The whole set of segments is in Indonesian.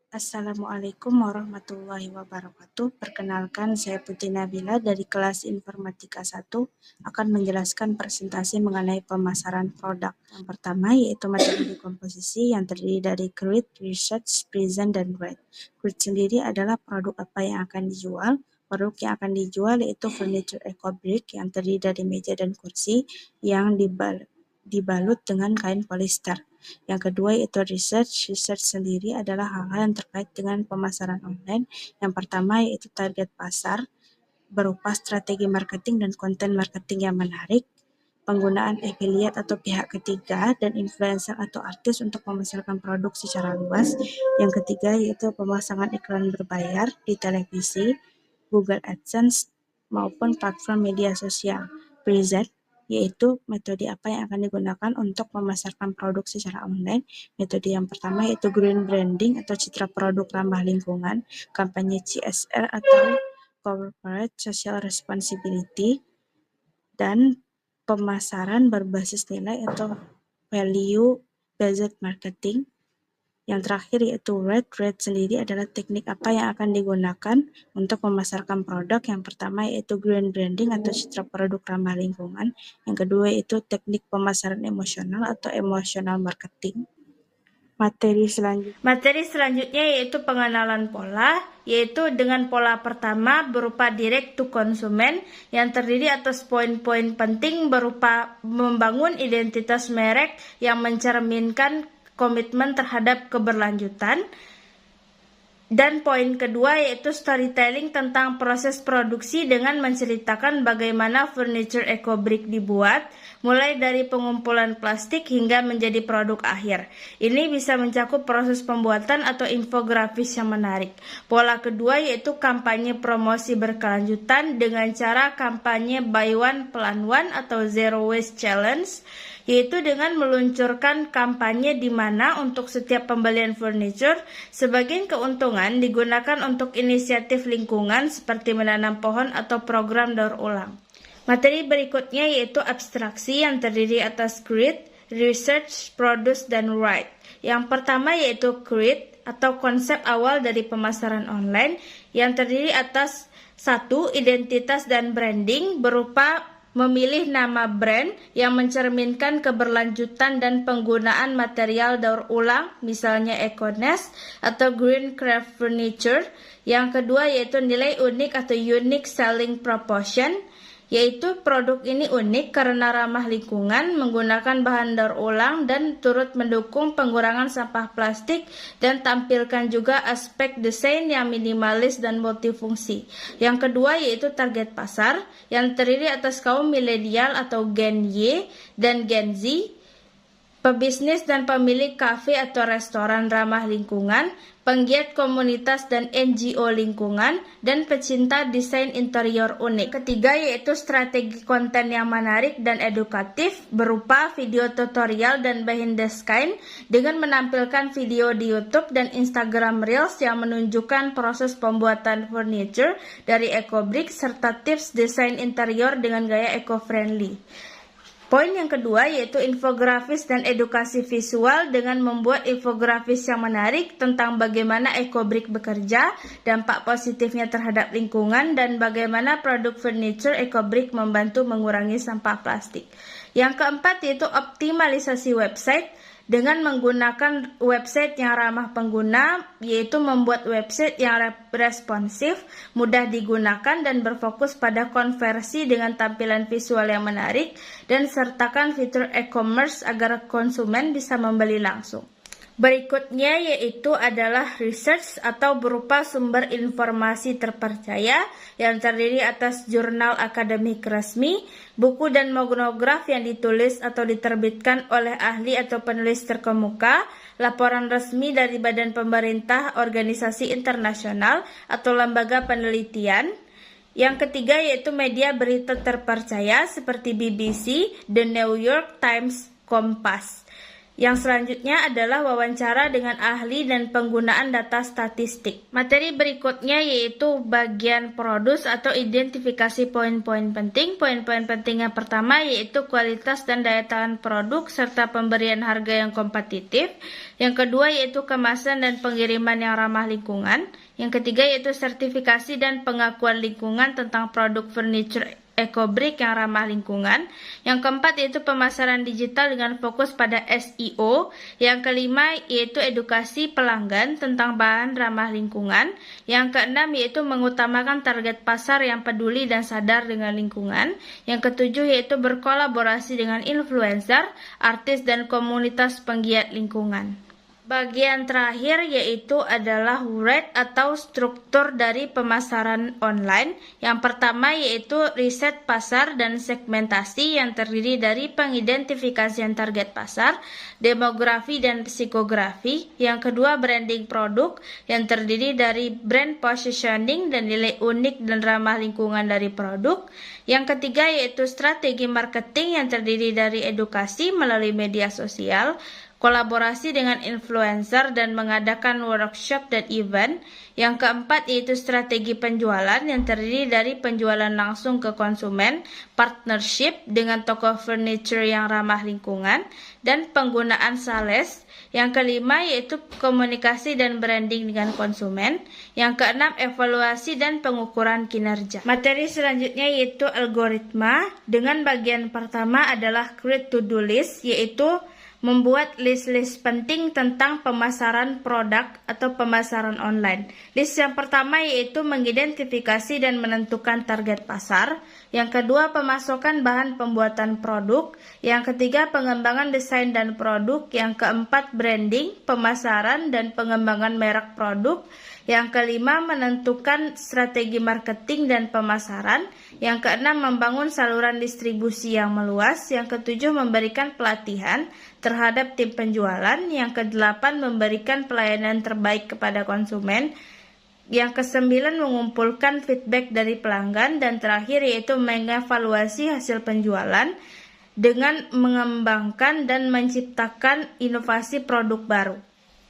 Assalamualaikum warahmatullahi wabarakatuh. Perkenalkan, saya Putri Nabila dari kelas Informatika 1 akan menjelaskan presentasi mengenai pemasaran produk. Yang pertama yaitu materi komposisi yang terdiri dari create, research, present, dan write. Create sendiri adalah produk apa yang akan dijual. Produk yang akan dijual yaitu furniture eco brick yang terdiri dari meja dan kursi yang dibalut dengan kain polyester. Yang kedua yaitu research. Research sendiri adalah hal-hal yang terkait dengan pemasaran online. Yang pertama yaitu target pasar berupa strategi marketing dan konten marketing yang menarik, penggunaan affiliate atau pihak ketiga dan influencer atau artis untuk memasarkan produk secara luas. Yang ketiga yaitu pemasangan iklan berbayar di televisi, Google AdSense maupun platform media sosial. Present yaitu metode apa yang akan digunakan untuk memasarkan produk secara online. Metode yang pertama yaitu green branding atau citra produk ramah lingkungan, kampanye CSR atau corporate social responsibility, dan pemasaran berbasis nilai atau value based marketing. Yang terakhir yaitu write. Write sendiri adalah teknik apa yang akan digunakan untuk memasarkan produk. Yang pertama yaitu green branding atau citra produk ramah lingkungan. Yang kedua yaitu teknik pemasaran emosional atau emotional marketing. Materi selanjutnya yaitu pengenalan pola, yaitu dengan pola pertama berupa direct to consumer yang terdiri atas poin-poin penting berupa membangun identitas merek yang mencerminkan komitmen terhadap keberlanjutan. Dan poin kedua yaitu storytelling tentang proses produksi dengan menceritakan bagaimana furniture eco brick dibuat, mulai dari pengumpulan plastik hingga menjadi produk akhir. Ini bisa mencakup proses pembuatan atau infografis yang menarik. Pola kedua yaitu kampanye promosi berkelanjutan dengan cara kampanye buy one plan one atau zero waste challenge, yaitu dengan meluncurkan kampanye di mana untuk setiap pembelian furniture, sebagian keuntungan digunakan untuk inisiatif lingkungan seperti menanam pohon atau program daur ulang. Materi berikutnya yaitu abstraksi yang terdiri atas create, research, produce, dan write. Yang pertama yaitu create atau konsep awal dari pemasaran online yang terdiri atas 1. Identitas dan branding berupa memilih nama brand yang mencerminkan keberlanjutan dan penggunaan material daur ulang, misalnya EcoNest atau Green Craft Furniture. Yang kedua yaitu nilai unik atau unique selling proposition, yaitu produk ini unik karena ramah lingkungan, menggunakan bahan daur ulang dan turut mendukung pengurangan sampah plastik, dan tampilkan juga aspek desain yang minimalis dan multifungsi. Yang kedua yaitu target pasar yang terdiri atas kaum milenial atau Gen Y dan Gen Z, pebisnis dan pemilik kafe atau restoran ramah lingkungan, penggiat komunitas dan NGO lingkungan, dan pecinta desain interior unik. Ketiga yaitu strategi konten yang menarik dan edukatif berupa video tutorial dan behind the scene dengan menampilkan video di YouTube dan Instagram Reels yang menunjukkan proses pembuatan furniture dari eco brick serta tips desain interior dengan gaya eco-friendly. Poin yang kedua yaitu infografis dan edukasi visual dengan membuat infografis yang menarik tentang bagaimana eco-brick bekerja, dampak positifnya terhadap lingkungan, dan bagaimana produk furniture eco-brick membantu mengurangi sampah plastik. Yang keempat yaitu optimalisasi website dengan menggunakan website yang ramah pengguna, yaitu membuat website yang responsif, mudah digunakan, dan berfokus pada konversi dengan tampilan visual yang menarik, dan sertakan fitur e-commerce agar konsumen bisa membeli langsung. Berikutnya yaitu adalah research atau berupa sumber informasi terpercaya yang terdiri atas jurnal akademik resmi, buku dan monograf yang ditulis atau diterbitkan oleh ahli atau penulis terkemuka, laporan resmi dari badan pemerintah, organisasi internasional, atau lembaga penelitian. Yang ketiga yaitu media berita terpercaya seperti BBC, The New York Times, Kompas. Yang selanjutnya adalah wawancara dengan ahli dan penggunaan data statistik. Materi berikutnya yaitu bagian produs atau identifikasi poin-poin penting. Poin-poin penting yang pertama yaitu kualitas dan daya tahan produk serta pemberian harga yang kompetitif. Yang kedua yaitu kemasan dan pengiriman yang ramah lingkungan. Yang ketiga yaitu sertifikasi dan pengakuan lingkungan tentang produk furniture EcoBrick yang ramah lingkungan. Yang keempat yaitu pemasaran digital dengan fokus pada SEO. Yang kelima yaitu edukasi pelanggan tentang bahan ramah lingkungan. Yang keenam yaitu mengutamakan target pasar yang peduli dan sadar dengan lingkungan. Yang ketujuh yaitu berkolaborasi dengan influencer, artis, dan komunitas penggiat lingkungan. Bagian terakhir yaitu adalah rate atau struktur dari pemasaran online. Yang pertama yaitu riset pasar dan segmentasi yang terdiri dari pengidentifikasian target pasar, demografi dan psikografi. Yang kedua branding produk yang terdiri dari brand positioning dan nilai unik dan ramah lingkungan dari produk. Yang ketiga yaitu strategi marketing yang terdiri dari edukasi melalui media sosial, kolaborasi dengan influencer, dan mengadakan workshop dan event. Yang keempat yaitu strategi penjualan yang terdiri dari penjualan langsung ke konsumen, partnership dengan toko furniture yang ramah lingkungan, dan penggunaan sales. Yang kelima yaitu komunikasi dan branding dengan konsumen. Yang keenam evaluasi dan pengukuran kinerja. Materi selanjutnya yaitu algoritma. Dengan bagian pertama adalah create to-do list, yaitu membuat list-list penting tentang pemasaran produk atau pemasaran online. List yang pertama yaitu mengidentifikasi dan menentukan target pasar. Yang kedua, pemasokan bahan pembuatan produk. Yang ketiga, pengembangan desain dan produk. Yang keempat, branding, pemasaran, dan pengembangan merek produk. Yang kelima, menentukan strategi marketing dan pemasaran. Yang keenam, membangun saluran distribusi yang meluas. Yang ketujuh, memberikan pelatihan terhadap tim penjualan. Yang kedelapan, memberikan pelayanan terbaik kepada konsumen. Yang kesembilan, mengumpulkan feedback dari pelanggan. Dan terakhir yaitu mengevaluasi hasil penjualan dengan mengembangkan dan menciptakan inovasi produk baru.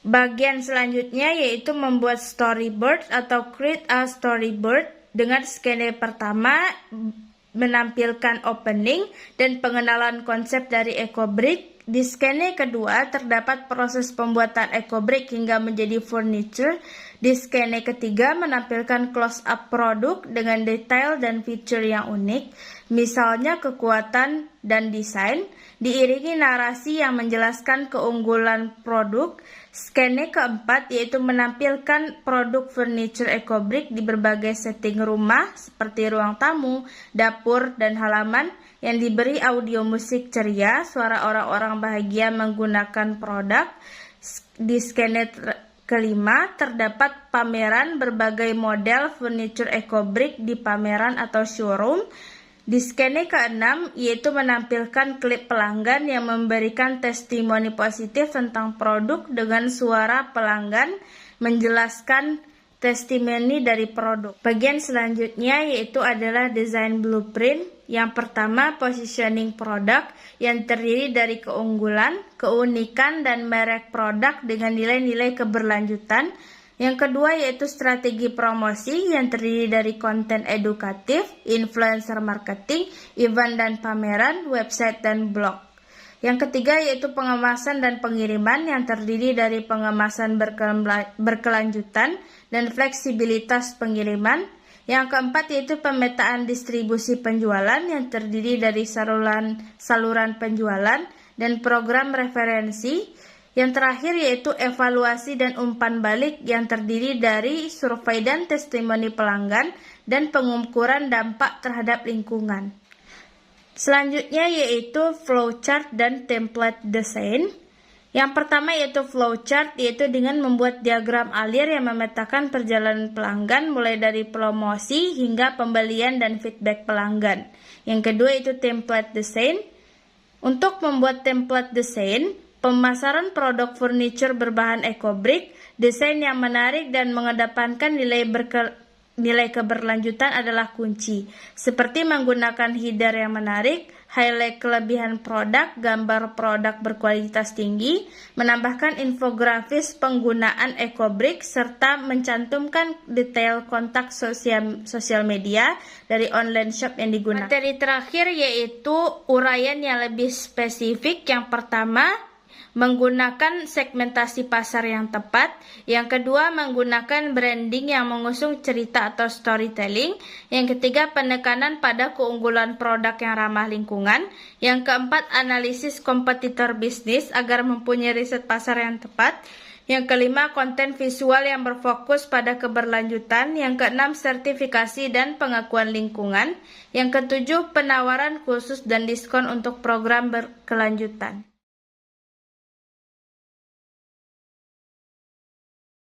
Bagian selanjutnya yaitu membuat storyboard atau create a storyboard. Dengan skene pertama menampilkan opening dan pengenalan konsep dari EcoBrick. Di skene kedua terdapat proses pembuatan EcoBrick hingga menjadi furniture. Di skene ketiga menampilkan close up produk dengan detail dan fitur yang unik, misalnya kekuatan dan desain, diiringi narasi yang menjelaskan keunggulan produk. Skene keempat yaitu menampilkan produk furniture EcoBrick di berbagai setting rumah seperti ruang tamu, dapur, dan halaman yang diberi audio musik ceria, suara orang-orang bahagia menggunakan produk. Di skene kelima terdapat pameran berbagai model furniture EcoBrick di pameran atau showroom. Di skene keenam yaitu menampilkan klip pelanggan yang memberikan testimoni positif tentang produk dengan suara pelanggan menjelaskan testimoni dari produk. Bagian selanjutnya yaitu adalah design blueprint. Yang pertama positioning produk yang terdiri dari keunggulan, keunikan, dan merek produk dengan nilai-nilai keberlanjutan. Yang kedua yaitu strategi promosi yang terdiri dari konten edukatif, influencer marketing, event dan pameran, website dan blog. Yang ketiga yaitu pengemasan dan pengiriman yang terdiri dari pengemasan berkelanjutan dan fleksibilitas pengiriman. Yang keempat yaitu pemetaan distribusi penjualan yang terdiri dari saluran penjualan dan program referensi. Yang terakhir yaitu evaluasi dan umpan balik yang terdiri dari survei dan testimoni pelanggan dan pengukuran dampak terhadap lingkungan. Selanjutnya yaitu flowchart dan template design. Yang pertama yaitu flowchart, yaitu dengan membuat diagram alir yang memetakan perjalanan pelanggan mulai dari promosi hingga pembelian dan feedback pelanggan. Yang kedua itu template design. Untuk membuat template design, pemasaran produk furniture berbahan EcoBrick, desain yang menarik dan mengedepankan nilai keberlanjutan adalah kunci, seperti menggunakan header yang menarik, highlight kelebihan produk, gambar produk berkualitas tinggi, menambahkan infografis penggunaan EcoBrick, serta mencantumkan detail kontak sosial media dari online shop yang digunakan. Materi terakhir yaitu uraian yang lebih spesifik. Yang pertama, menggunakan segmentasi pasar yang tepat. Yang kedua, menggunakan branding yang mengusung cerita atau storytelling. Yang ketiga, penekanan pada keunggulan produk yang ramah lingkungan. Yang keempat, analisis kompetitor bisnis agar mempunyai riset pasar yang tepat. Yang kelima, konten visual yang berfokus pada keberlanjutan. Yang keenam, sertifikasi dan pengakuan lingkungan. Yang ketujuh, penawaran khusus dan diskon untuk program berkelanjutan.